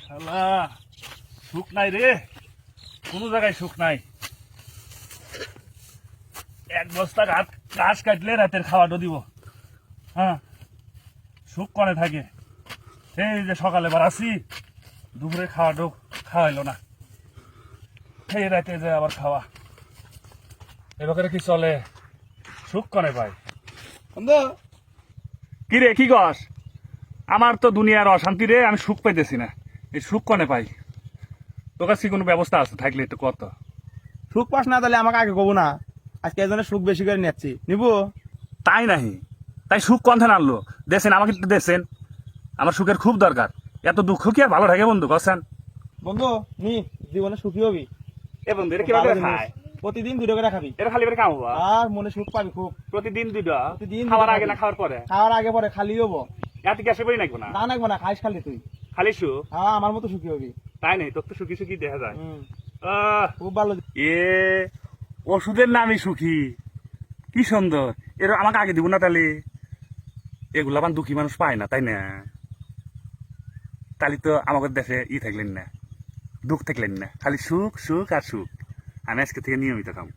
শালা সুখ নাই রে, কোনো জায়গায় সুখ নাই। এক বস্তা ঘাস কাটলে রাতের খাওয়াটা দিব, হ্যাঁ সুখ কনে থাকে। এই যে সকালে বাড়াছি, দুপুরে খাওয়াটাও খাওয়াইলো না, এই রাতে যে আবার খাওয়া, এবার কি চলে? সুখ কনে পাই? কি রে, কি কস? আমার তো দুনিয়ার অশান্তি রে, আমি সুখ পাইতেছি না। এই সুখ কনে পাই? তোর কাছে কোনো ব্যবস্থা আছে থাকলে একটু কত? সুখ পাস না তাহলে আমাকে আগে কবো না, আজকে এজনের সুখ বেশি করে নিচ্ছি নিবো। তাই নাহি? তাই সুখ কন্থে আনলো? দেশেন আমাকে একটু দেশেন, আমার সুখের খুব দরকার। এত দুঃখ কি আর ভালো থাকে বন্ধু কছেন? বন্ধু নি জীবনে সুখী হবি। এ বন্ধু এটা কিভাবে ভালো জিনিস। খায়? প্রতিদিন 2 টাকা খাবি, এটা খালি করে কামাবো? আর মনে সুখ পাবি খুব। প্রতিদিন দুইটা? প্রতিদিন খাওয়ার দুইটা আগে না খাবি। খাওয়ার পরে? খাওয়ার আগে পরে খালি হবো। এত গ্যাসে করি নাকবো না? না নাকবো না, খাইস খালি তুই। খালি সুখ? হ্যাঁ আমার মতো সুখী হবি। তাই নাই? তোর তো সুখী সুখী দেখা যায়। হুম, আহ, খুব ভালো। এ ওষুধের নামই সুখী, কি সুন্দর। এর আমাকে আগে দিব না তাহলে? এগুলা আমার দুঃখী মানুষ পায় না, তাই না? তাহলে তো আমাদের দেশে থাকলেন না, দুঃখ থাকলেন না, খালি সুখ সুখ আর সুখ। আমি আজকে থেকে নিয়মিত খাম।